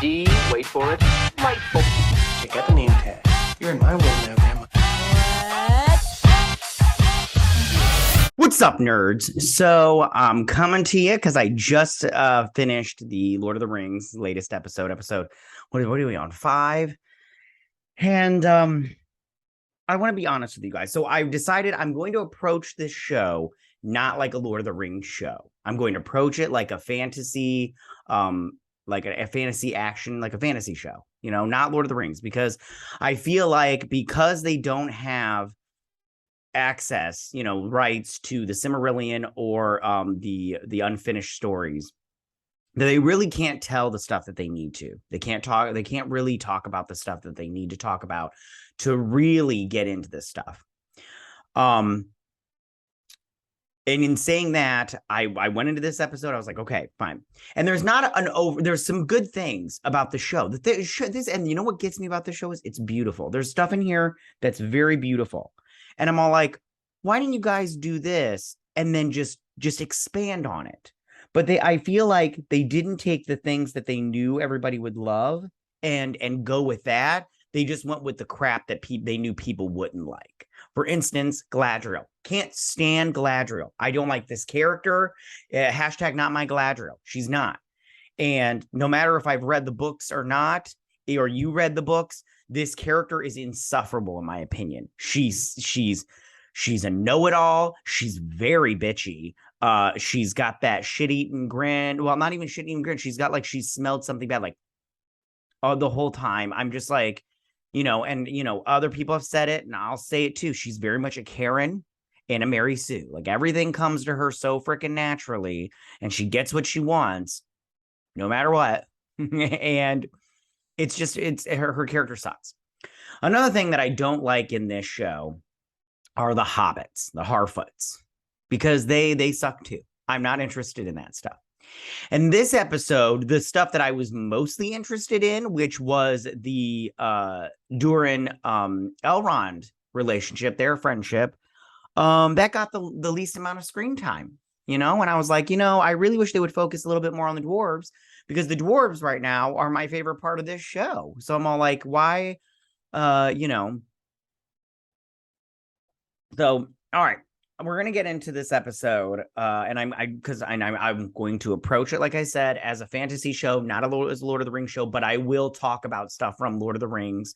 D, wait for it, rightful. Check out the name tag. You're in my world now, Grandma. What's up, nerds? So I'm coming to you because I just finished the Lord of the Rings latest episode. What are we on? 5? And I want to be honest with you guys. So I've decided I'm going to approach this show not like a Lord of the Rings show. I'm going to approach it like a fantasy, like a fantasy action, like a fantasy show, not Lord of the Rings, because I feel like because they don't have access, rights to the Silmarillion or the unfinished stories, they really can't tell the stuff that they need to. They can't really talk about the stuff that they need to talk about to really get into this stuff. And in saying that, I went into this episode. I was like, okay, fine. And there's some good things about the show. And you know what gets me about the show is it's beautiful. There's stuff in here that's very beautiful. And I'm all like, why didn't you guys do this and then just expand on it? But I feel like they didn't take the things that they knew everybody would love and go with that. They just went with the crap that they knew people wouldn't like. For instance, Galadriel. Can't stand Galadriel. I don't like this character. Hashtag not my Galadriel. She's not. And no matter if I've read the books or not, or you read the books, this character is insufferable in my opinion. She's a know-it-all. She's very bitchy. She's got that shit-eating grin. Well, not even shit-eating grin. She's got like she smelled something bad like the whole time. I'm just like, other people have said it, and I'll say it too. She's very much a Karen and a Mary Sue. Like everything comes to her so freaking naturally, and she gets what she wants, no matter what. And it's her character sucks. Another thing that I don't like in this show are the hobbits, the Harfoots, because they suck too. I'm not interested in that stuff. And this episode, the stuff that I was mostly interested in, which was the Durin Elrond relationship, their friendship, that got the least amount of screen time, and I was like, I really wish they would focus a little bit more on the dwarves, because the dwarves right now are my favorite part of this show. So I'm all like, why, So, all right, we're gonna get into this episode, and I'm going to approach it, like I said, as a fantasy show, not as a Lord of the Rings show, but I will talk about stuff from Lord of the Rings.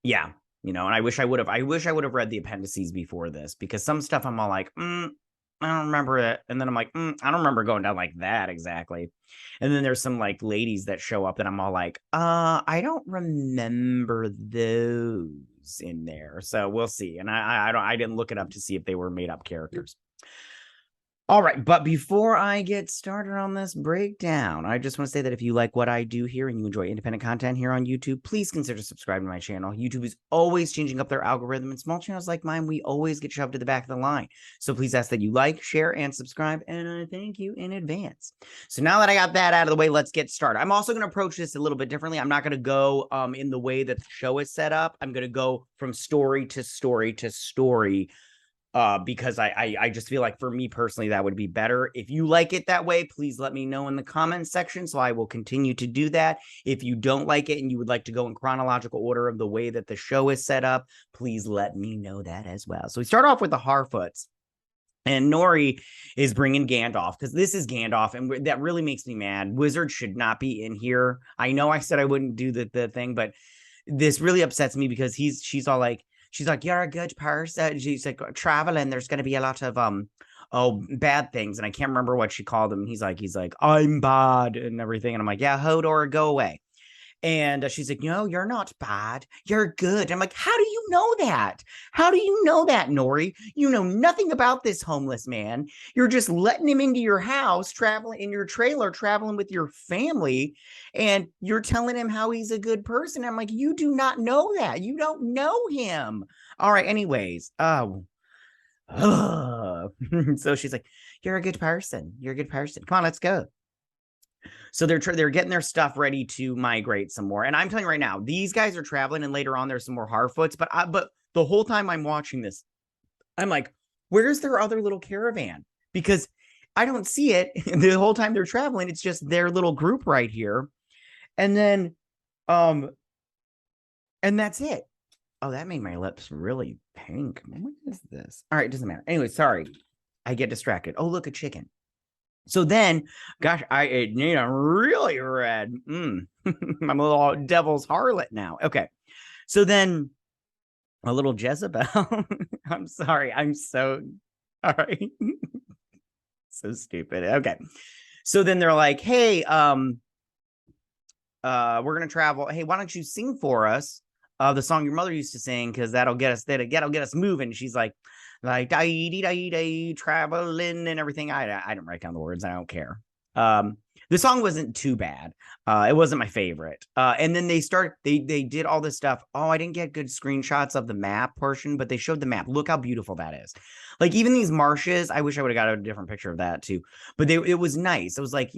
Yeah, and I wish I would have read the appendices before this, because some stuff I'm all like, I don't remember it, and then I'm like, I don't remember going down like that exactly. And then there's some like ladies that show up that I'm all like, I don't remember those in there, so we'll see. And I didn't look it up to see if they were made up characters. All right, but before I get started on this breakdown, I just want to say that if you like what I do here and you enjoy independent content here on YouTube, please consider subscribing to my channel. YouTube is always changing up their algorithm, and small channels like mine, we always get shoved to the back of the line. So please ask that you like, share, and subscribe, and I thank you in advance. So now that I got that out of the way, let's get started. I'm also going to approach this a little bit differently. I'm not going to go in the way that the show is set up. I'm going to go from story to story to story, because I just feel like for me personally, that would be better. If you like it that way, please let me know in the comments section, so I will continue to do that. If you don't like it and you would like to go in chronological order of the way that the show is set up, please let me know that as well. So we start off with the Harfoots. And Nori is bringing Gandalf, because this is Gandalf, and that really makes me mad. Wizards should not be in here. I know I said I wouldn't do the thing, but this really upsets me, because she's all like, you're a good person. She's like, traveling, there's going to be a lot of bad things. And I can't remember what she called him. He's like, I'm bad and everything. And I'm like, yeah, Hodor, go away. And she's like, no, you're not bad. You're good. I'm like, how do you know that? How do you know that, Nori? You know nothing about this homeless man. You're just letting him into your house, traveling in your trailer, traveling with your family, and you're telling him how he's a good person. I'm like, you do not know that. You don't know him. All right. Anyways, so she's like, you're a good person. You're a good person. Come on, let's go. So they're getting their stuff ready to migrate some more. And I'm telling you right now, these guys are traveling, and later on there's some more Harfoots. But the whole time I'm watching this, I'm like, where's their other little caravan? Because I don't see it the whole time they're traveling. It's just their little group right here. And then, and that's it. Oh, that made my lips really pink. What is this? All right, it doesn't matter. Anyway, sorry. I get distracted. Oh, look, a chicken. So then, gosh, it made them really red. I'm a little devil's harlot now. Okay. So then a little Jezebel. I'm sorry. I'm so all right. So stupid. Okay. So then they're like, hey, we're gonna travel. Hey, why don't you sing for us the song your mother used to sing? Because that'll get us moving. She's like traveling and everything. I didn't write down the words. I don't care. The song wasn't too bad. It wasn't my favorite. And then they did all this stuff. Oh, I didn't get good screenshots of the map portion, but they showed the map. Look how beautiful that is. Like even these marshes, I wish I would have got a different picture of that too. But it was nice. It was like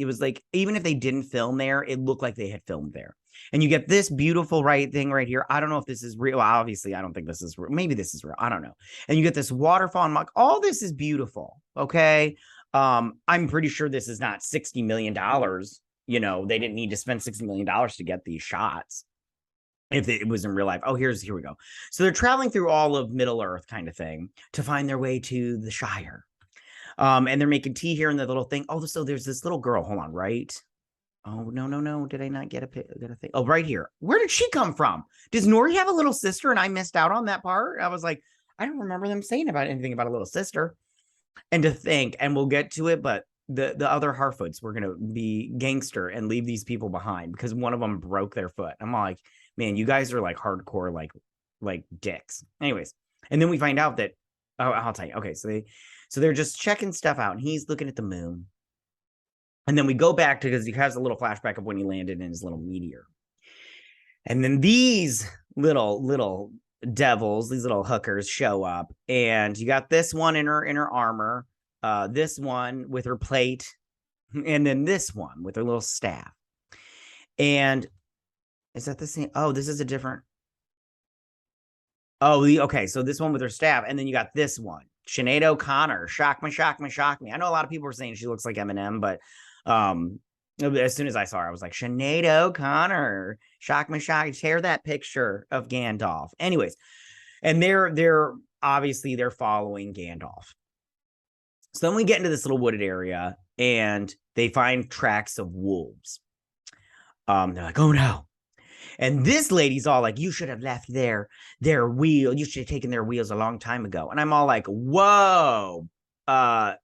even if they didn't film there, it looked like they had filmed there. And you get this beautiful thing right here. I don't know if this is real. Well, obviously, I don't think this is real. Maybe this is real. I don't know. And you get this waterfall and all this is beautiful. Okay. I'm pretty sure this is not $60 million. You know, they didn't need to spend $60 million to get these shots. If it was in real life. Oh, here we go. So they're traveling through all of Middle Earth kind of thing to find their way to the Shire. And they're making tea here in the little thing. Oh, so there's this little girl. Hold on, right? Oh, no. Did I not get a thing? Oh, right here. Where did she come from? Does Nori have a little sister and I missed out on that part? I was like, I don't remember them saying about anything about a little sister. And to think, and we'll get to it, but the other Harfoots were going to be gangster and leave these people behind because one of them broke their foot. I'm like, man, you guys are like hardcore, like dicks. Anyways, and then we find out that, oh, I'll tell you. Okay, so they're just checking stuff out, and he's looking at the moon. And then we go back to because he has a little flashback of when he landed in his little meteor. And then these little devils, these little hookers show up, and you got this one in her armor, this one with her plate, and then this one with her little staff. And is that the same? Oh, this is a different. Oh, okay. So this one with her staff, and then you got this one, Sinead O'Connor. Shock me. I know a lot of people were saying she looks like Eminem, but as soon as I saw her, I was like, Sinead O'Connor. Shock me. Share that picture of Gandalf. Anyways, and they're obviously they're following Gandalf. So then we get into this little wooded area, and they find tracks of wolves. They're like, oh no. And this lady's all like, you should have left their wheel. You should have taken their wheels a long time ago. And I'm all like, whoa, better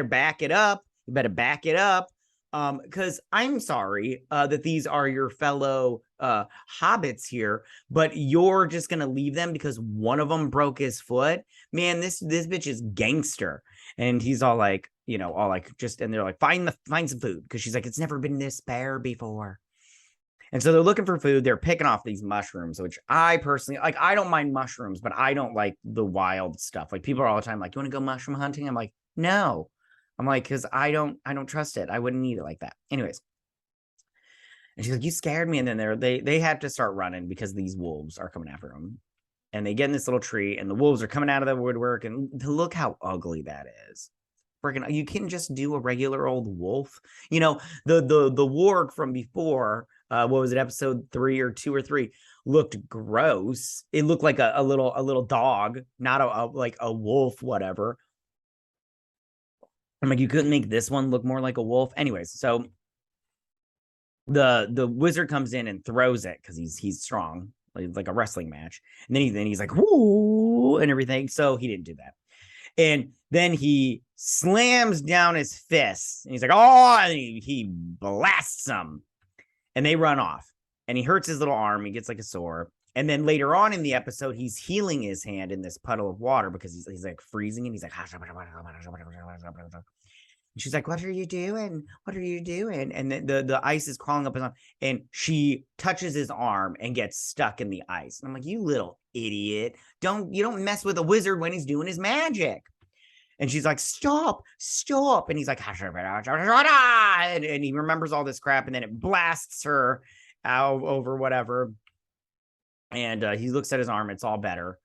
back it up. You better back it up. Because I'm sorry that these are your fellow hobbits here, but you're just gonna leave them because one of them broke his foot. Man, this bitch is gangster. And he's all like, you know, and they're like, find some food, because she's like, it's never been this bare before. And so they're looking for food. They're picking off these mushrooms, which I personally like. I don't mind mushrooms, but I don't like the wild stuff. Like people are all the time like, you want to go mushroom hunting? I'm like, no. I'm like, because I don't trust it. I wouldn't eat it like that. Anyways. And she's like, you scared me. And then they have to start running because these wolves are coming after them. And they get in this little tree, and the wolves are coming out of the woodwork. And look how ugly that is. Freaking, you can just do a regular old wolf. You know, the warg from before. What was it, episode 3 or 2 or 3, looked gross. It looked like a little dog, not like a wolf, whatever. I'm like, you couldn't make this one look more like a wolf. Anyways, so the wizard comes in and throws it because he's strong, like a wrestling match. And then he's like, whoo, and everything. So he didn't do that. And then he slams down his fists, and he's like, oh, and he blasts them. And they run off, and he hurts his little arm. He gets like a sore. And then later on in the episode, he's healing his hand in this puddle of water because he's like freezing, and he's like, and she's like, what are you doing? What are you doing? And then the ice is crawling up his arm, and she touches his arm and gets stuck in the ice. And I'm like, you little idiot. You don't mess with a wizard when he's doing his magic. And she's like, stop. And he's like, and he remembers all this crap, and then it blasts her out over whatever. And he looks at his arm, it's all better.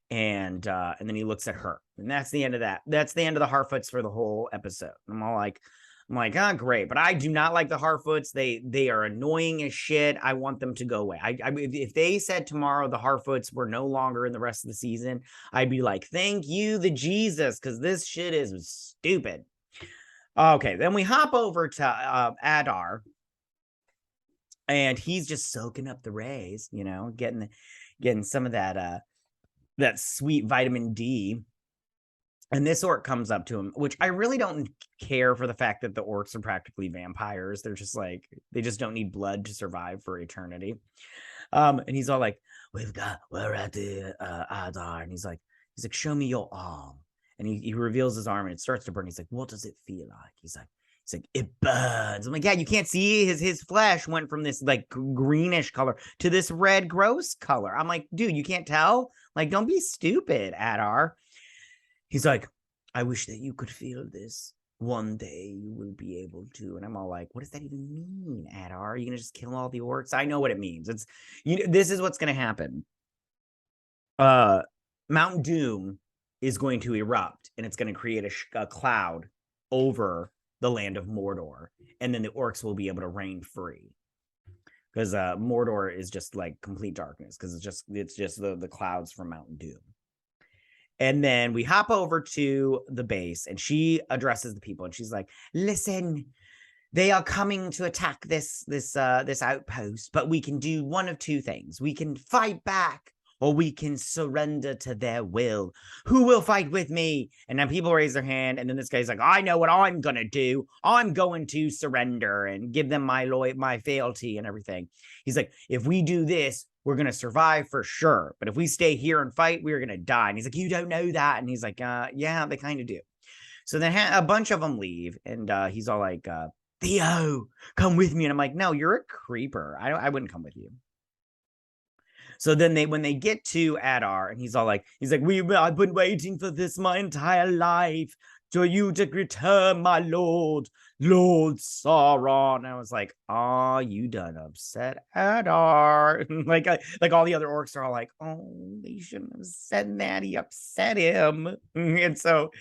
And then he looks at her, And that's the end of that. That's the end of the Harfoots for the whole episode. I'm like, ah, great. But I do not like the Harfoots. They are annoying as shit. I want them to go away. If they said tomorrow the Harfoots were no longer in the rest of the season, I'd be like, thank you, the Jesus, because this shit is stupid. Okay, then we hop over to Adar, and he's just soaking up the rays, you know, getting some of that sweet vitamin D. And this orc comes up to him, which I really don't care for the fact that the orcs are practically vampires. They're just like, they just don't need blood to survive for eternity. And he's all like, we're at the Adar. And he's like, show me your arm. And he reveals his arm and it starts to burn. He's like, what does it feel like? He's like, it burns. I'm like, yeah, you can't see his flesh went from this like greenish color to this red gross color. I'm like, dude, you can't tell? Like, don't be stupid, Adar. He's like, I wish that you could feel this. One day you will be able to. And I'm all like, what does that even mean, Adar? Are you going to just kill all the orcs? I know what it means. It's, this is what's going to happen. Mount Doom is going to erupt and it's going to create a cloud over the land of Mordor. And then the orcs will be able to reign free. Because Mordor is just like complete darkness. Because it's just the clouds from Mount Doom. And then we hop over to the base and she addresses the people and she's like, listen, they are coming to attack this outpost, but we can do one of two things. We can fight back or we can surrender to their will. Who will fight with me? And then people raise their hand. And then this guy's like, I know what I'm going to do. I'm going to surrender and give them my fealty and everything. He's like, if we do this, we're going to survive for sure. But if we stay here and fight, we're going to die. And he's like, you don't know that. And he's like, yeah, they kind of do. So then a bunch of them leave. And he's all like, Theo, come with me. And I'm like, no, you're a creeper. I wouldn't come with you. So then when they get to Adar, and he's like, I've been waiting for this my entire life. For you to return, my lord Sauron. And I was like, oh, you done upset Adar. like all the other orcs are all like, oh, they shouldn't have said that. He upset him. And so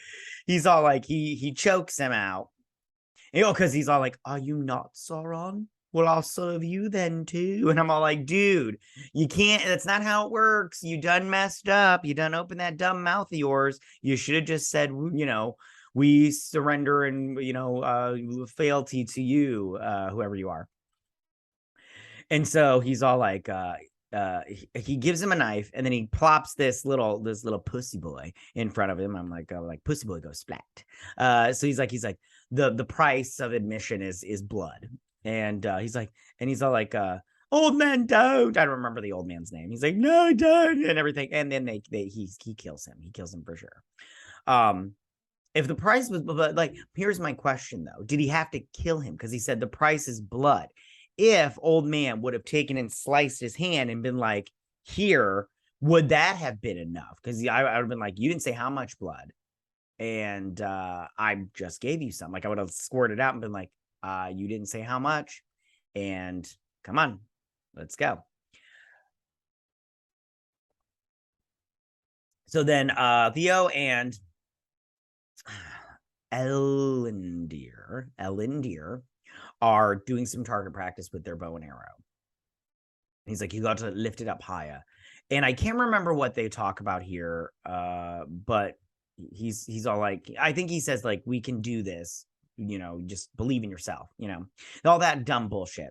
he's all like, he chokes him out. Because he's all like, are you not Sauron? Well, I'll serve you then too. And I'm all like, dude, you can't, that's not how it works. You done messed up. You done opened that dumb mouth of yours. You should have just said, we surrender and, fealty to you, whoever you are. And so he's all like, he gives him a knife and then he plops this little pussy boy in front of him. I'm like pussy boy goes splat. So he's like, the price of admission is blood. And he's all like, old man, don't. I don't remember the old man's name. He's like, no, don't, and everything. And then he kills him. He kills him for sure. If the price was, but like, here's my question though: did he have to kill him? Because he said the price is blood. If old man would have taken and sliced his hand and been like, here, would that have been enough? Because I would have been like, you didn't say how much blood, and I just gave you some. Like I would have squirted out and been like, you didn't say how much, and come on, let's go. So then Theo and Elendil are doing some target practice with their bow and arrow. He's like, you got to lift it up higher. And I can't remember what they talk about here, but he's all like, I think he says like, we can do this. Just believe in yourself, all that dumb bullshit.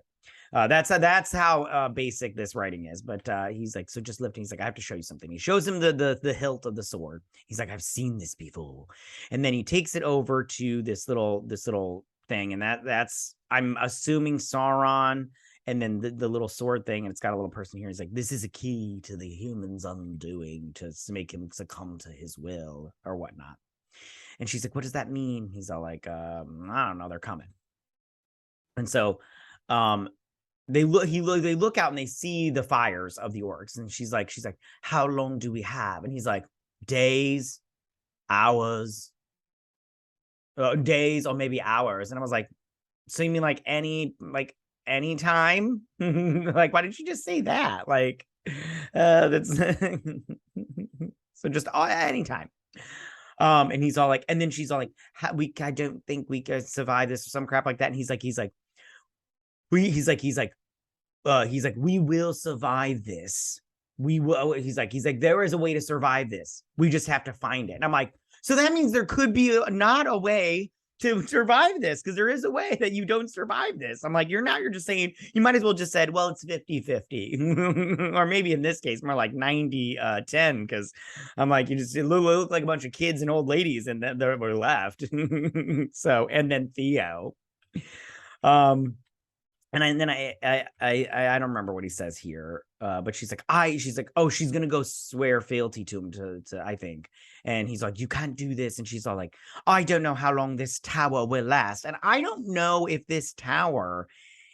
That's how basic this writing is. But he's like, so just lifting. He's like, I have to show you something. He shows him the hilt of the sword. He's like, I've seen this before. And then he takes it over to this little thing, and that's I'm assuming Sauron. And then the little sword thing, and it's got a little person here. He's like, this is a key to the human's undoing to make him succumb to his will or whatnot. And she's like, what does that mean? He's all like, I don't know. They're coming. And so they look out and they see the fires of the orcs. And she's like, how long do we have? And he's like, days, hours, days, or maybe hours. And I was like, so you mean like any time? Like, why didn't you just say that? Like, that's so just anytime. And he's all like, and then she's all like, I don't think we can survive this or some crap like that. And he's like, we will survive this. We will. He's like, there is a way to survive this. We just have to find it. And I'm like, so that means there could be not a way to survive this, because there is a way that you don't survive this. I'm like, you're just saying, you might as well just said, well, it's 50-50. Or maybe in this case, more like 90-10, because I'm like, it look like a bunch of kids and old ladies, and then they were left. So, and then Theo. And then I don't remember what he says here, but she's like, oh, she's gonna go swear fealty to him to I think, and he's like, you can't do this, and she's all like, I don't know how long this tower will last, and I don't know if this tower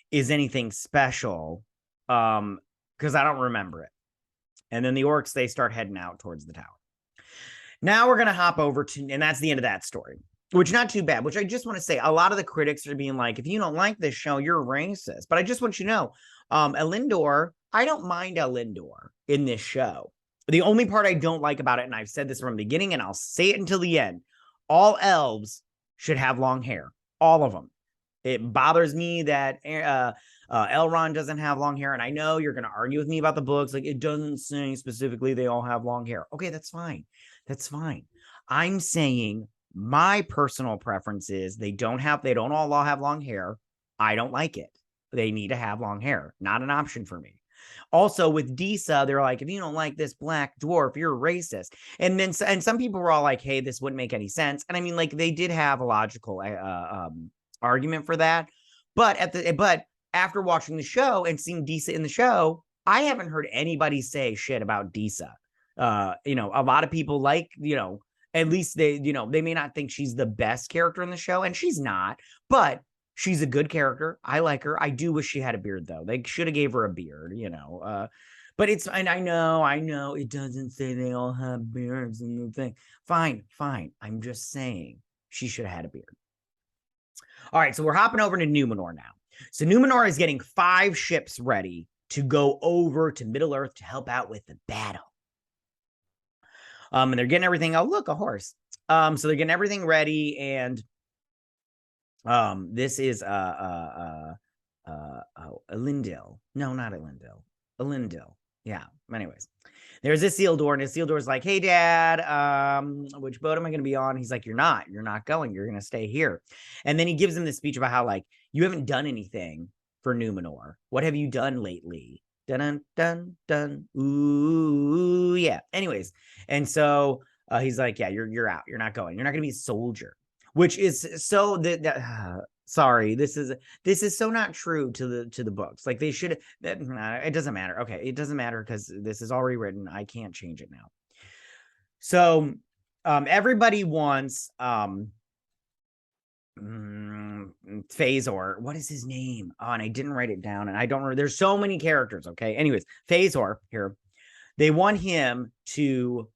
is anything special, because I don't remember it. And then the orcs, they start heading out towards the tower. Now we're gonna hop over to, and that's the end of that story. Which not too bad, which I just want to say, a lot of the critics are being like, if you don't like this show, you're racist. But I just want you to know, Elendor, I don't mind Elendor in this show. The only part I don't like about it, and I've said this from the beginning, and I'll say it until the end, all elves should have long hair. All of them. It bothers me that Elrond doesn't have long hair, and I know you're going to argue with me about the books. Like, it doesn't say specifically they all have long hair. Okay, that's fine. That's fine. I'm saying my personal preference is they don't all have long hair. I don't like it. They need to have long hair. Not an option for me. Also with Disa, they're like, if you don't like this black dwarf, you're racist. And then, and some people were all like, hey, this wouldn't make any sense. And I mean, like, they did have a logical argument for that. But after watching the show and seeing Disa in the show, I haven't heard anybody say shit about Disa. A lot of people like, at least they may not think she's the best character in the show, and she's not, but she's a good character. I like her. I do wish she had a beard, though. They should have gave her a beard, but it's, and I know it doesn't say they all have beards and the thing. Fine. I'm just saying she should have had a beard. All right, so we're hopping over to Numenor now. So Numenor is getting 5 ships ready to go over to Middle-earth to help out with the battle. And they're getting everything. Oh, look, a horse. So they're getting everything ready, and this is Elendil. No, not Elendil. Elendil. Yeah. Anyways, there's Isildur, and Isildur's like, hey, Dad, which boat am I going to be on? He's like, you're not going. You're going to stay here. And then he gives him this speech about how, like, you haven't done anything for Numenor. What have you done lately? Dun, dun, dun. Ooh, yeah. Anyways, and so he's like, yeah, you're out. You're not going. You're not going to be a soldier, which is so sorry. This is so not true to the books. Like, they should. It doesn't matter. Okay, it doesn't matter because this is already written. I can't change it now. So, everybody wants Phasor. What is his name? Oh, and I didn't write it down, and I don't remember. There's so many characters. Okay. Anyways, Phasor here. They want him to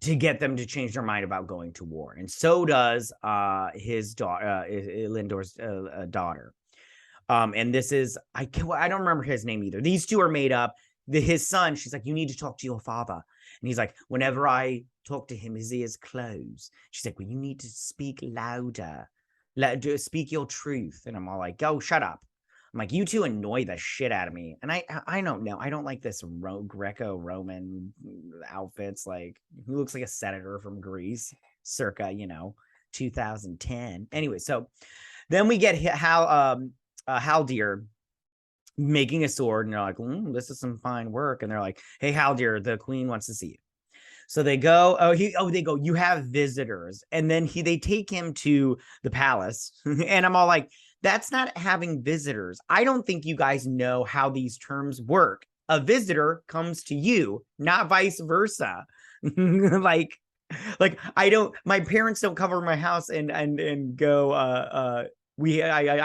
get them to change their mind about going to war, and so does his daughter, Lindor's daughter. And this is I don't remember his name either. These two are made up. His son, she's like, you need to talk to your father, and he's like, whenever I talk to him, his ears close. She's like, well, you need to speak louder. Speak your truth. And I'm all like, oh, shut up. I'm like, you two annoy the shit out of me. And I don't know. I don't like this Greco-Roman outfits. Like, who looks like a senator from Greece circa, 2010. Anyway, so then we get Haldir making a sword, and they're like, this is some fine work. And they're like, hey, Haldir, the queen wants to see you. So they go, they go, you have visitors. And then they take him to the palace. And I'm all like, that's not having visitors. I don't think you guys know how these terms work. A visitor comes to you, not vice versa. like my parents don't cover my house and go, I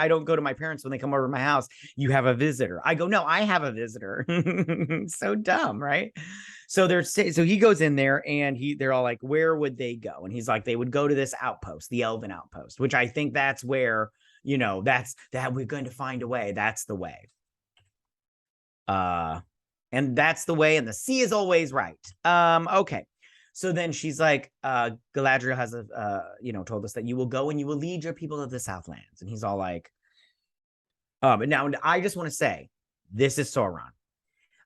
don't go to my parents when they come over to my house. You have a visitor. I go, no, I have a visitor. So dumb, right? So he goes in there, and they're all like, where would they go? And he's like, they would go to this outpost, the Elven outpost, which I think that's where, that we're going to find a way. That's the way. And that's the way, and the sea is always right. Okay. So then she's like, Galadriel has told us that you will go and you will lead your people to the Southlands. And he's all like, but now I just want to say, this is Sauron.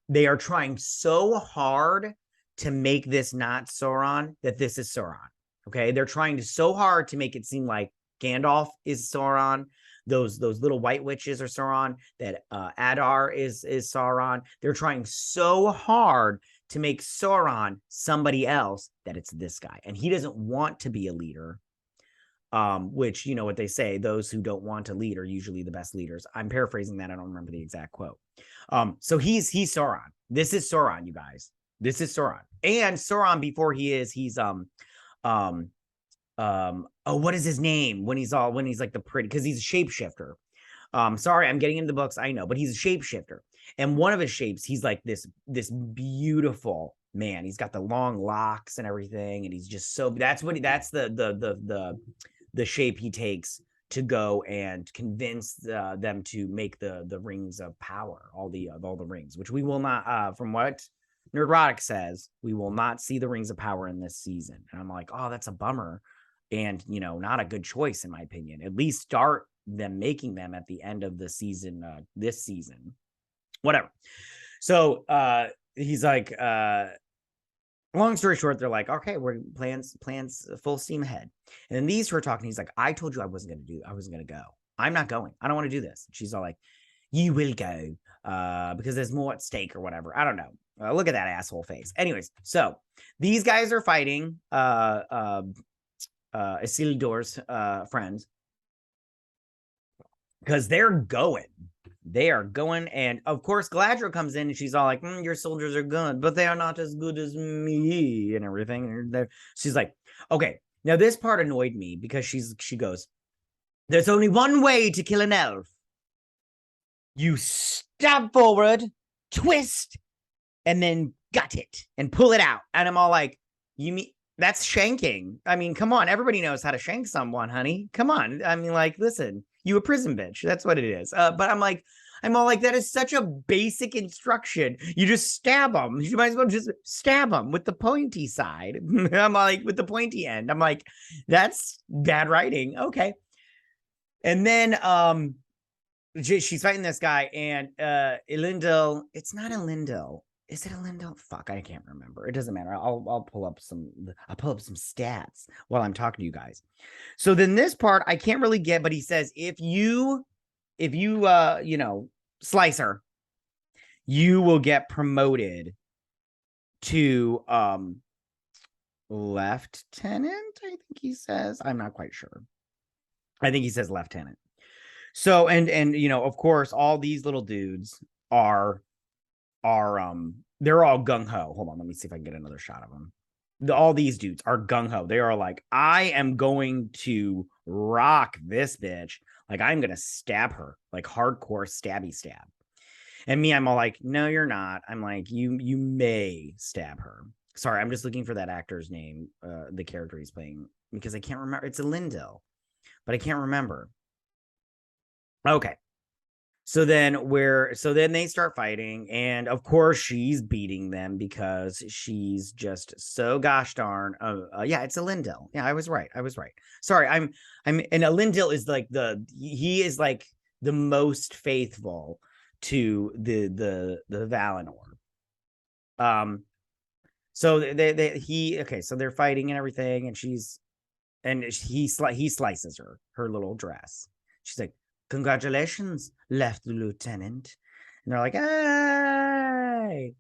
They are trying so hard to make this not Sauron that this is Sauron. Okay, they're trying so hard to make it seem like Gandalf is Sauron. Those little white witches are Sauron. That Adar is Sauron. They're trying so hard to make Sauron somebody else that it's this guy, and he doesn't want to be a leader. Which, you know what they say, those who don't want to lead are usually the best leaders. I'm paraphrasing that. I don't remember the exact quote. So he's Sauron. This is Sauron, you guys. This is Sauron. And Sauron before he's what is his name when he's like the pretty, because he's a shapeshifter. Sorry, I'm getting into the books, I know, but he's a shapeshifter. And one of his shapes, he's like this beautiful man. He's got the long locks and everything, and he's just so that's the shape he takes to go and convince them to make the rings of power, all the rings, which we will not, from what Nerdrotic says, we will not see the rings of power in this season. And I'm like, oh, that's a bummer. And, not a good choice, in my opinion. At least start them making them at the end of the season, this season. Whatever. So he's like, long story short, they're like, okay, we're plans full steam ahead. And then these two are talking. He's like, I told you I wasn't going to go. I'm not going. I don't want to do this. She's all like, you will go because there's more at stake or whatever. I don't know. Look at that asshole face. Anyways, so these guys are fighting Isildur's friends because they're going. They are going, and of course, Galadriel comes in and she's all like, your soldiers are good, but they are not as good as me and everything. And she's like, okay, now this part annoyed me because she goes, there's only one way to kill an elf. You stab forward, twist, and then gut it and pull it out. And I'm all like, you mean that's shanking? I mean, come on, everybody knows how to shank someone, honey. Come on. I mean, like, listen, you a prison bitch. That's what it is. But I'm all like, that is such a basic instruction. You just stab them. You might as well just stab them with the pointy side. I'm like, with the pointy end. I'm like, that's bad writing. Okay. And then she's fighting this guy, and Elendil, it's not Elendil. Is it Elendil? Fuck, I can't remember. It doesn't matter. I'll pull up some stats while I'm talking to you guys. So then this part I can't really get, but he says if you slice her, you will get promoted to lieutenant, I think he says. I'm not quite sure. I think he says lieutenant. So and of course all these little dudes are they're all gung-ho. Hold on, let me see if I can get another shot of them. All these dudes are gung-ho. They are like, I am going to rock this bitch. Like, I'm gonna stab her, like hardcore stabby stab. And me, I'm all like, no, you're not. I'm like, you may stab her. Sorry, I'm just looking for that actor's name, the character he's playing, because I can't remember. It's Elendil, but I can't remember. Okay. So then they start fighting, and of course she's beating them because she's just so gosh darn. Yeah, it's Elendil. Yeah, I was right. Sorry, I'm and Elendil is like he is like the most faithful to the Valinor. So so they're fighting and everything, and he slices her little dress. She's like, congratulations, lieutenant. And they're like, hey.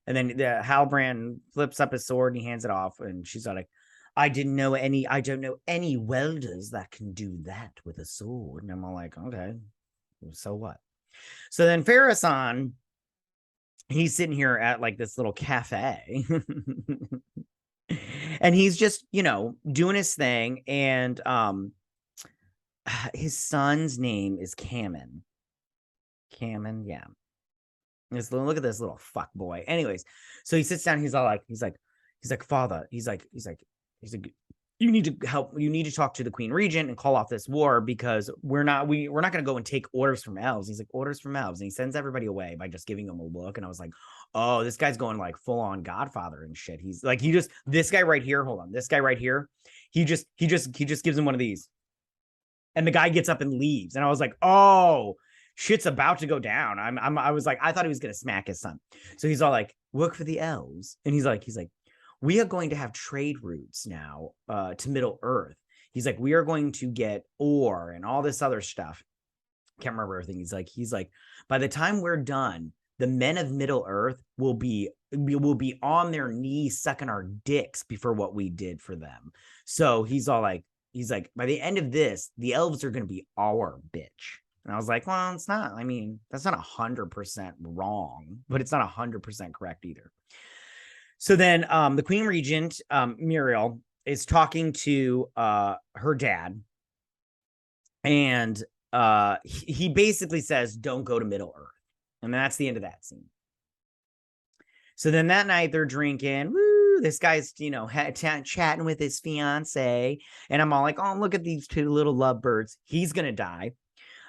And then the Halbrand flips up his sword and he hands it off. And she's like, I don't know any welders that can do that with a sword. And I'm all like, okay, so what? So then Pharazôn, he's sitting here at like this little cafe. And he's just, doing his thing. And his son's name is Cammon. Yeah. Look at this little fuck boy. Anyways, so he sits down. He's all like, he's like, father. He's like, you need to help. You need to talk to the Queen Regent and call off this war because we're not going to go and take orders from elves. He's like, orders from elves, and he sends everybody away by just giving them a look. And I was like, oh, this guy's going like full on Godfather and shit. He's like, this guy right here. Hold on, this guy right here. He just gives him one of these, and the guy gets up and leaves. And I was like, oh, shit's about to go down. I was like, I thought he was gonna smack his son. So he's all like, work for the elves, and he's like. We are going to have trade routes now to Middle Earth. He's like, we are going to get ore and all this other stuff. Can't remember everything. He's like, by the time we're done, the men of Middle Earth will be on their knees sucking our dicks before what we did for them. So he's like, by the end of this, the elves are going to be our bitch. And I was like, well, it's not. I mean, that's not 100% wrong, but it's not 100% correct either. So then the Queen Regent, Muriel, is talking to her dad. And he basically says, don't go to Middle Earth. And that's the end of that scene. So then that night they're drinking. Woo, this guy's, chatting with his fiance. And I'm all like, oh, look at these two little lovebirds. He's going to die.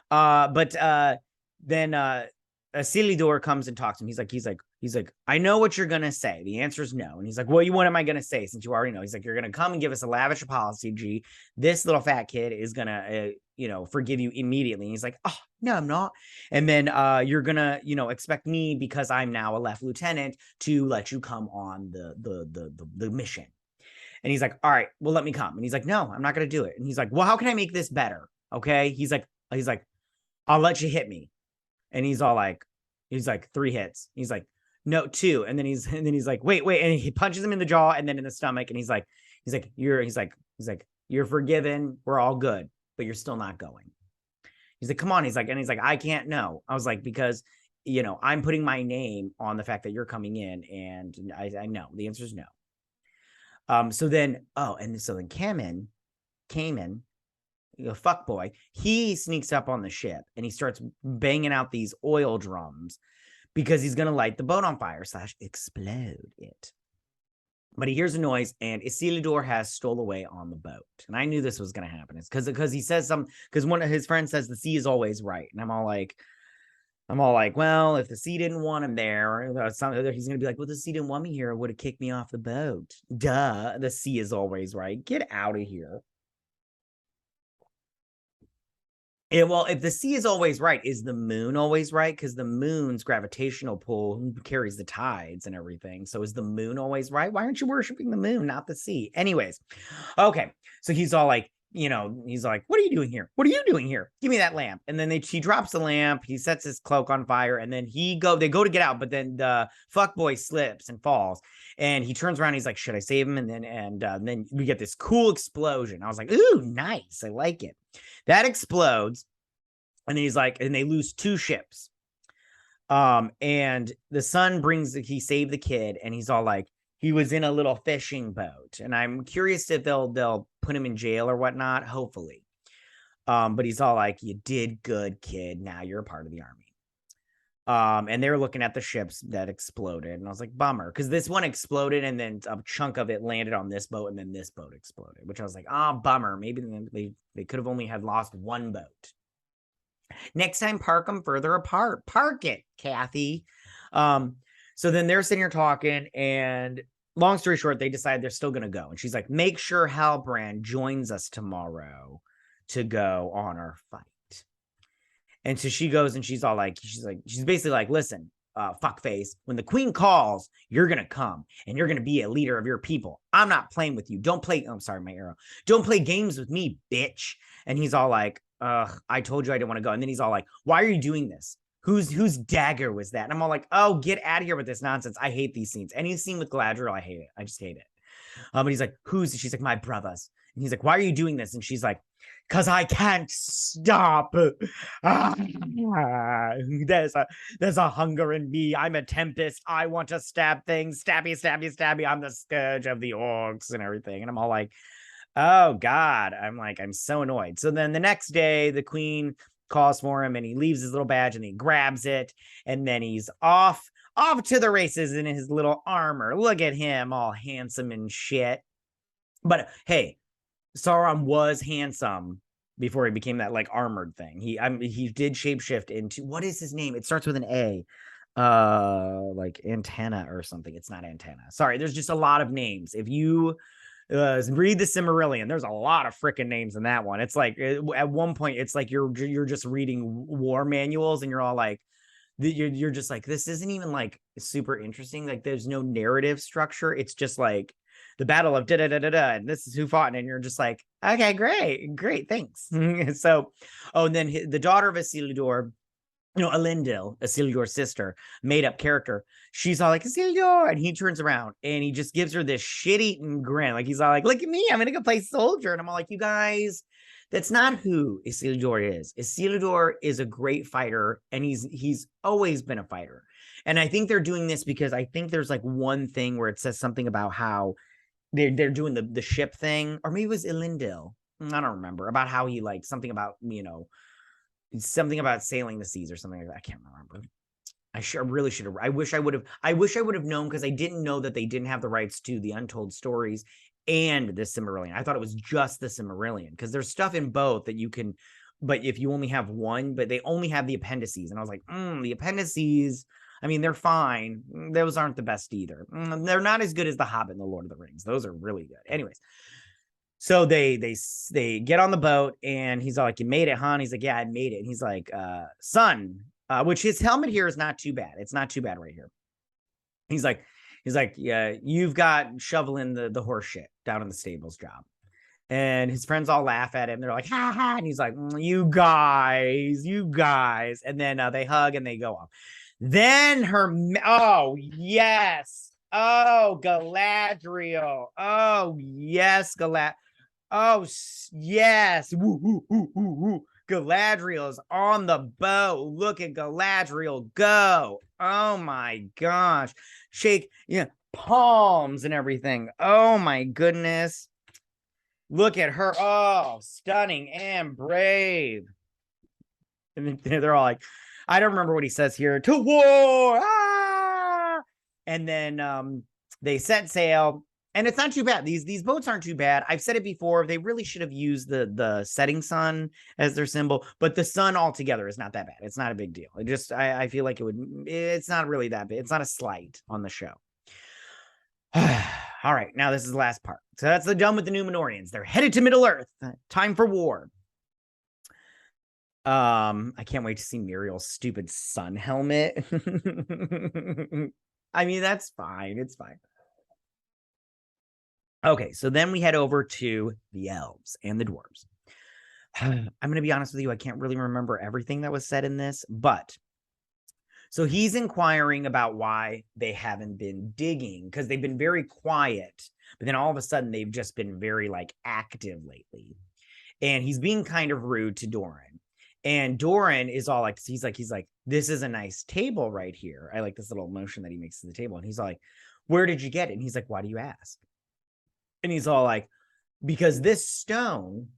But then Celidor comes and talks to him. He's like, I know what you're going to say. The answer is no. And he's like, well, what am I going to say since you already know? He's like, you're going to come and give us a lavish apology. This little fat kid is going to, forgive you immediately. And he's like, oh, no, I'm not. And then you're going to, expect me because I'm now a left lieutenant to let you come on the mission. And he's like, all right, well, let me come. And he's like, no, I'm not going to do it. And he's like, well, how can I make this better? Okay. He's like, I'll let you hit me. And he's like 3 hits. He's like, no, 2. And then he's like, wait. And he punches him in the jaw and then in the stomach. And he's like, you're forgiven. We're all good, but you're still not going. He's like, come on. He's like, I can't know. I was like, because, I'm putting my name on the fact that you're coming in, and I know the answer is no. So then Cayman, fuck boy, he sneaks up on the ship and he starts banging out these oil drums because he's going to light the boat on fire / explode it. But he hears a noise and Isildur has stole away on the boat. And I knew this was going to happen. It's because he says because one of his friends says the sea is always right. And I'm all like, well, if the sea didn't want him there, he's going to be like, well, the sea didn't want me here. It would have kicked me off the boat. Duh. The sea is always right. Get out of here. Well, if the sea is always right, is the moon always right? Because the moon's gravitational pull carries the tides and everything. So is the moon always right? Why aren't you worshiping the moon, not the sea? Anyways, okay. So he's all like, he's like, what are you doing here? What are you doing here? Give me that lamp. And then he drops the lamp. He sets his cloak on fire. And then they go to get out. But then the fuckboy slips and falls. And he turns around. He's like, should I save him? And then we get this cool explosion. I was like, ooh, nice. I like it. That explodes. And he's like, and they lose 2 ships. And the son he saved the kid. And he's all like, he was in a little fishing boat. And I'm curious if they'll put him in jail or whatnot. Hopefully. But he's all like, you did good, kid. Now you're a part of the army. And they're looking at the ships that exploded. And I was like, bummer. Because this one exploded and then a chunk of it landed on this boat. And then this boat exploded, which I was like, bummer. Maybe they could have only had lost 1 boat. Next time, park them further apart. Park it, Kathy. So then they're sitting here talking, and long story short, they decide they're still going to go. And she's like, make sure Halbrand joins us tomorrow to go on our fight. And so she goes and she's basically like, listen, fuckface, when the queen calls, you're going to come and you're going to be a leader of your people. I'm not playing with you. Don't play games with me, bitch. And he's all like, I told you I didn't want to go. And then he's all like, why are you doing this? Whose dagger was that? And I'm all like, oh, get out of here with this nonsense. I hate these scenes. Any scene with Galadriel, I hate it. I just hate it. But he's like, she's like, my brothers. And he's like, why are you doing this? And she's like, because I can't stop. There's a hunger in me. I'm a tempest. I want to stab things. Stabby, stabby, stabby. I'm the scourge of the orcs and everything. And I'm all like, oh God. I'm so annoyed. So then the next day, the queen calls for him and he leaves his little badge and he grabs it. And then he's off to the races in his little armor. Look at him all handsome and shit. But hey, Sauron was handsome before he became that like armored thing. He did shapeshift into, what is his name? It starts with an A. Like antenna or something. It's not antenna. Sorry, there's just a lot of names. If you read the Cimmerillion, there's a lot of freaking names in that one. It's like at one point it's like you're just reading war manuals and you're all like, you're just like, this isn't even like super interesting. Like there's no narrative structure. It's just like the battle of da da da da da, and this is who fought, and you're just like, okay, great, thanks. So, oh, and then the daughter of Isildur, Elendil, Isildur's sister, made up character. She's all like, Isildur, and he turns around and he just gives her this shit-eating grin. Like he's all like, look at me, I'm gonna go play soldier. And I'm all like, you guys, that's not who Isildur is. Isildur is a great fighter, and he's always been a fighter. And I think they're doing this because I think there's like one thing where it says something about how they're doing the ship thing, or maybe it was Elendil. I don't remember, about how he like something about, something about sailing the seas or something like that. I can't remember. I really should have. I wish I would have known, because I didn't know that they didn't have the rights to the Untold Stories and the Cimmerillion. I thought it was just the Cimmerillion, because there's stuff in both that you can, but if you only have one, but they only have the appendices. And I was like, the appendices, I mean, they're fine. Those aren't the best either. They're not as good as The Hobbit and The Lord of the Rings. Those are really good. Anyways, so they get on the boat, and he's all like, you made it, huh? And he's like, yeah, I made it. And he's like, son, which his helmet here is not too bad. It's not too bad right here. He's like, yeah, you've got shoveling the horse shit down in the stables job. And his friends all laugh at him. They're like, ha ha. And he's like, you guys. And then they hug and they go off. Then oh, yes. Oh, Galadriel. Oh, yes, Galadriel. Oh, yes. Woo, woo, woo, woo, woo. Galadriel is on the boat. Look at Galadriel go. Oh, my gosh. Shake, palms and everything. Oh, my goodness. Look at her. Oh, stunning and brave. And they're all like, I don't remember what he says here. To war. Ah! And then they set sail. And it's not too bad. These boats aren't too bad. I've said it before. They really should have used the setting sun as their symbol. But the sun altogether is not that bad. It's not a big deal. I feel like it's not really that big. It's not a slight on the show. All right, now this is the last part. So that's the done with the Númenóreans. They're headed to Middle Earth. Time for war. I can't wait to see Muriel's stupid sun helmet. I mean, that's fine. It's fine. Okay, so then we head over to the elves and the dwarves. I'm going to be honest with you. I can't really remember everything that was said in this, but so he's inquiring about why they haven't been digging, because they've been very quiet, but then all of a sudden they've just been very like active lately. And he's being kind of rude to Doran. And Doran is all like, he's like, this is a nice table right here. I like this little motion that he makes to the table. And he's like, where did you get it? And he's like, why do you ask? And he's all like, because this stone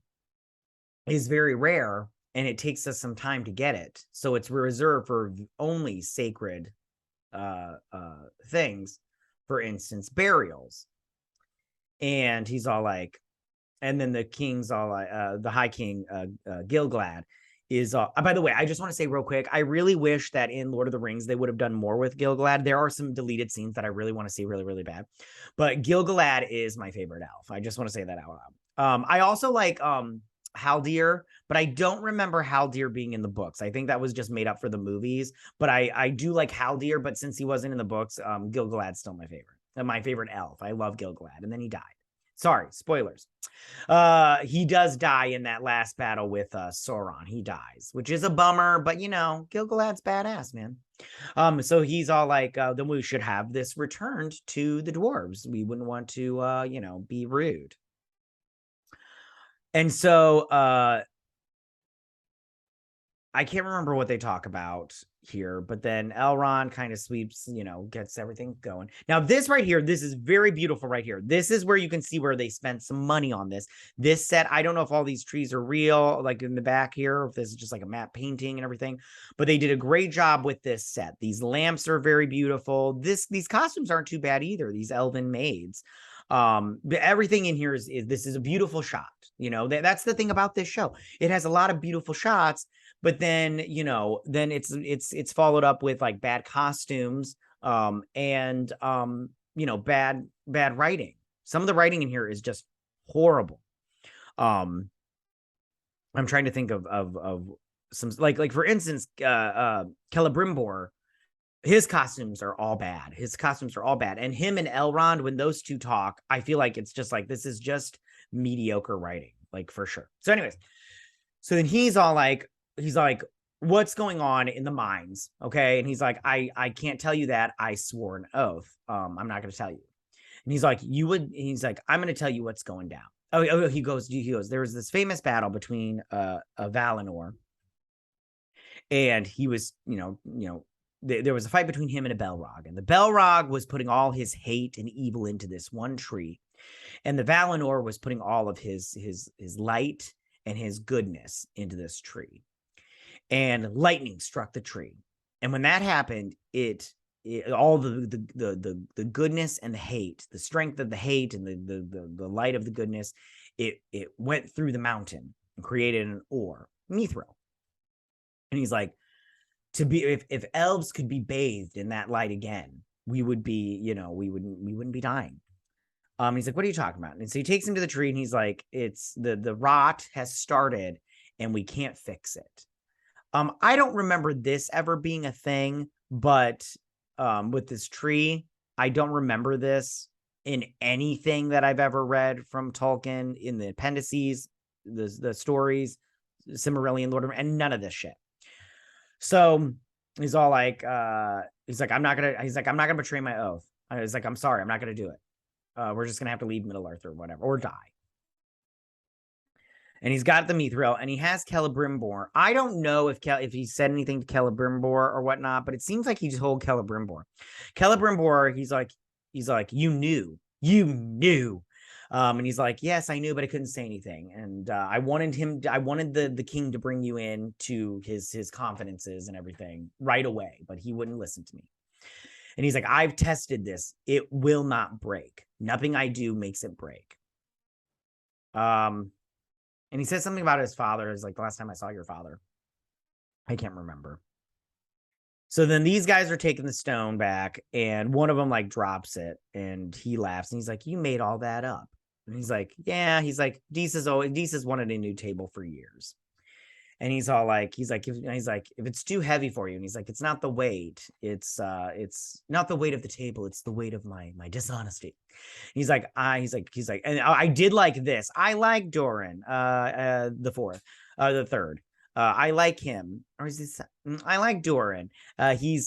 is very rare, and it takes us some time to get it. So it's reserved for only sacred things, for instance, burials. And he's all like, and then the king's all like, the High King, Gilgalad, is, by the way, I just want to say real quick, I really wish that in Lord of the Rings, they would have done more with Gilgalad. There are some deleted scenes that I really want to see really, really bad. But Gilgalad is my favorite elf. I just want to say that out loud. I also like Haldir, but I don't remember Haldir being in the books. I think that was just made up for the movies. But I do like Haldir, but since he wasn't in the books, Gilgalad's still my favorite. My favorite elf. I love Gilgalad. And then he died. Sorry, spoilers. He does die in that last battle with Sauron. He dies, which is a bummer, but Gilgalad's badass, man. So he's all like, then we should have this returned to the dwarves. We wouldn't want to, be rude. And so I can't remember what they talk about here, but then Elrond kind of sweeps, gets everything going. Now, this right here, this is very beautiful right here. This is where you can see where they spent some money on this. This set, I don't know if all these trees are real, like in the back here, or if this is just like a matte painting and everything, but they did a great job with this set. These lamps are very beautiful. These costumes aren't too bad either, these elven maids. But everything in here is this is a beautiful shot. You know, that's the thing about this show. It has a lot of beautiful shots, but then, you know, then it's followed up with like bad costumes, and you know, bad writing. Some of the writing in here is just horrible. I'm trying to think of some, like for instance, Celebrimbor, his costumes are all bad. His costumes are all bad. And him and Elrond, when those two talk, I feel like it's just like, this is just mediocre writing, like for sure. So anyways, so then he's like, what's going on in the mines? Okay. And he's like, I can't tell you that. I swore an oath. I'm not going to tell you. And he's like, he's like, I'm going to tell you what's going down. He goes, there was this famous battle between Valinor, and he was, there was a fight between him and a Balrog, and the Balrog was putting all his hate and evil into this one tree, and the Valinor was putting all of his light and his goodness into this tree. And lightning struck the tree, and when that happened, all the goodness and the hate, the strength of the hate and the light of the goodness, it went through the mountain and created an ore, Mithril. And he's like, if elves could be bathed in that light again, we would be, we wouldn't be dying. He's like, what are you talking about? And so he takes him to the tree, and he's like, it's the rot has started and we can't fix it. I don't remember this ever being a thing, but with this tree, I don't remember this in anything that I've ever read from Tolkien, in the appendices, the stories, Silmarillion, Lord of, and none of this shit. So he's all like, I'm not gonna betray my oath. He's like, I'm sorry, I'm not gonna do it. We're just gonna have to leave Middle Earth or whatever, or die. And he's got the Mithril, and he has Celebrimbor. I don't know if he said anything to Celebrimbor or whatnot, but it seems like he told Celebrimbor. Celebrimbor, he's like, you knew. And he's like, yes, I knew, but I couldn't say anything. And I wanted the king to bring you in to his confidences and everything right away, but he wouldn't listen to me. And he's like, I've tested this. It will not break. Nothing I do makes it break. And he says something about his father. It's like, the last time I saw your father. I can't remember. So then these guys are taking the stone back, and one of them like drops it, and he laughs, and he's like, you made all that up. And he's like, yeah. He's like, Deesa's wanted a new table for years. And he's like, if it's too heavy for you, and he's like, it's not the weight. It's not the weight of the table. It's the weight of my dishonesty. He's like, and I did like this. I like Doran, the third. I like him. Or is this? I like Doran. He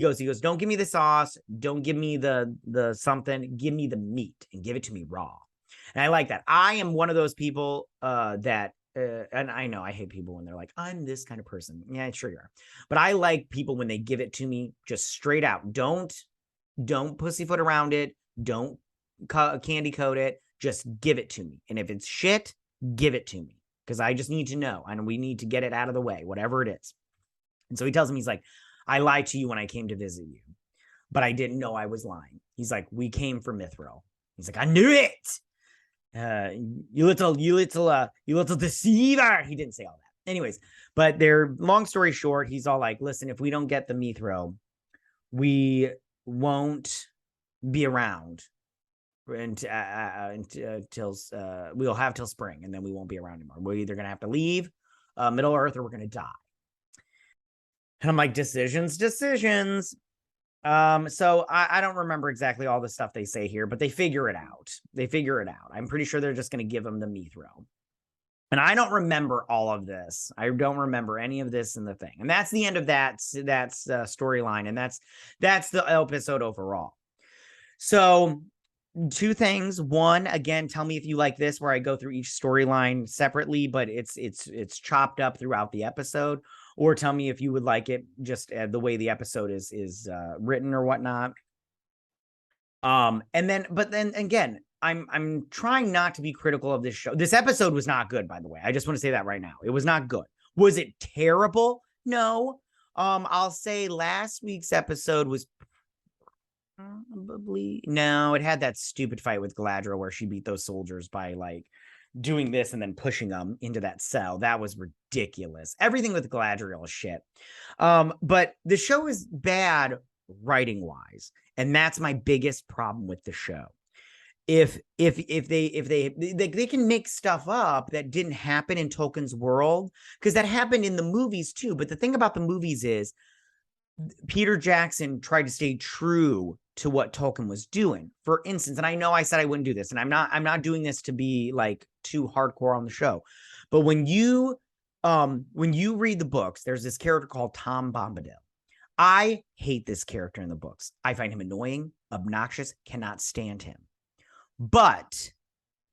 goes, don't give me the sauce. Don't give me the something. Give me the meat and give it to me raw. And I like that. I am one of those people that, and I know I hate people when they're like, I'm this kind of person. Yeah, sure you are. But I like people when they give it to me just straight out. Don't pussyfoot around it. Don't candy coat it. Just give it to me. And if it's shit, give it to me, because I just need to know, and we need to get it out of the way, whatever it is. And so he tells him, he's like, I lied to you when I came to visit you, but I didn't know I was lying. He's like, we came for Mithril. He's like, I knew it. You little deceiver. He didn't say all that. Anyways, but long story short, he's all like, listen, if we don't get the Mithril, we won't be around until we'll have till spring, and then we won't be around anymore. We're either gonna have to leave Middle Earth, or we're gonna die. And I'm like, decisions. So I don't remember exactly all the stuff they say here, but they figure it out. I'm pretty sure they're just going to give him the Mithril. And I don't remember all of this. I don't remember any of this in the thing. And that's the end of that storyline. And that's the episode overall. So two things. One, again, tell me if you like this, where I go through each storyline separately, but it's chopped up throughout the episode. Or tell me if you would like it just the way the episode is written or whatnot. But then again, I'm trying not to be critical of this show. This episode was not good, by the way. I just want to say that right now. It was not good. Was it terrible? No. I'll say last week's episode was probably, no, it had that stupid fight with Galadriel where she beat those soldiers by like doing this and then pushing them into that cell. That was ridiculous. Everything with Galadriel is shit. But the show is bad writing wise, and that's my biggest problem with the show. If they can make stuff up that didn't happen in Tolkien's world, because that happened in the movies too. But the thing about the movies is Peter Jackson tried to stay true to what Tolkien was doing. For instance, and I know I said I wouldn't do this, and I'm not doing this to be like too hardcore on the show, but when you read the books, there's this character called Tom Bombadil. I hate this character in the books. I find him annoying, obnoxious, cannot stand him. But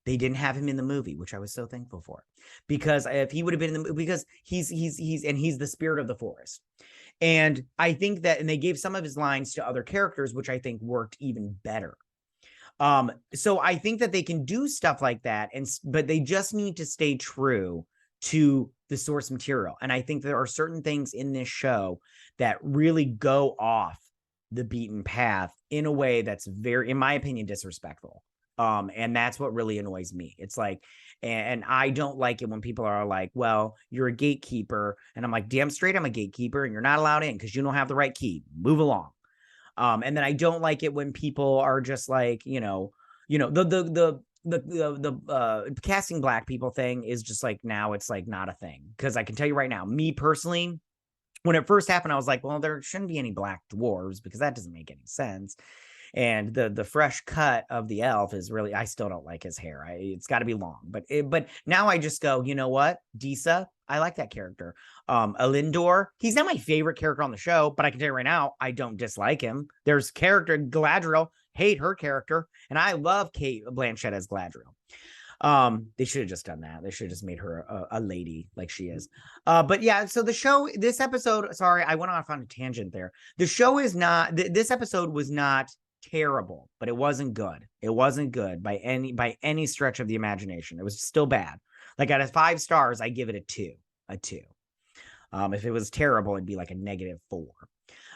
they didn't have him in the movie, which I was so thankful for, because if he would have been in the, because he's the spirit of the forest. And I think that, and they gave some of his lines to other characters, which I think worked even better. So I think that they can do stuff like that, but they just need to stay true to the source material. And I think there are certain things in this show that really go off the beaten path in a way that's very, in my opinion, disrespectful. And that's what really annoys me. It's like, and I don't like it when people are like, well, you're a gatekeeper. And I'm like, damn straight, I'm a gatekeeper and you're not allowed in because you don't have the right key. Move along. And then I don't like it when people are just like, the casting black people thing is just like, now it's like not a thing. Because I can tell you right now, me personally, when it first happened, I was like, well, there shouldn't be any black dwarves because that doesn't make any sense. And the fresh cut of the elf is really, I still don't like his hair. It's got to be long, but now I just go, you know what? Disa, I like that character. Elindor, he's not my favorite character on the show, but I can tell you right now, I don't dislike him. There's character Galadriel, hate her character, and I love Kate Blanchett as Galadriel. They should have just done that. They should have just made her a lady like she is. But yeah, so the show, this episode, sorry, I went off on a tangent there. The show is not, this episode was not terrible, but it wasn't good. It wasn't good by any stretch of the imagination. It was still bad. Like out of 5 stars, I give it a 2. If it was terrible, it'd be like a -4.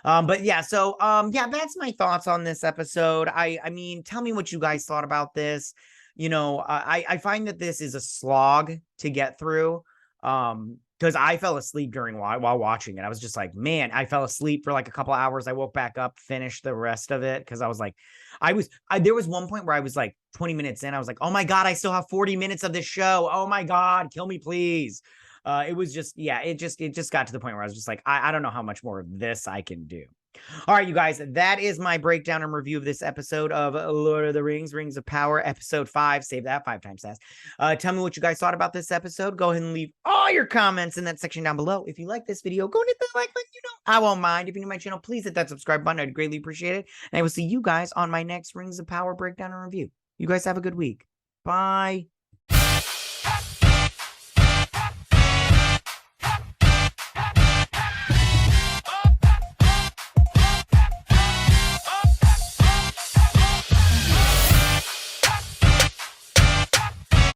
But yeah, so yeah, that's my thoughts on this episode. I mean, tell me what you guys thought about this. I find that this is a slog to get through. Because I fell asleep while watching it. I was just like, man, I fell asleep for like a couple hours. I woke back up, finished the rest of it because I was like, there was one point where I was like 20 minutes in. I was like, oh my God, I still have 40 minutes of this show. Oh my God, kill me, please. It was just, yeah, it just got to the point where I was just like, I don't know how much more of this I can do. All right, you guys, that is my breakdown and review of this episode of Lord of the Rings, Rings of Power, episode 5. Save that 5 times fast. Tell me what you guys thought about this episode. Go ahead and leave all your comments in that section down below. If you like this video, go and hit that like button. I won't mind. If you're new to my channel, please hit that subscribe button. I'd greatly appreciate it. And I will see you guys on my next Rings of Power breakdown and review. You guys have a good week. Bye.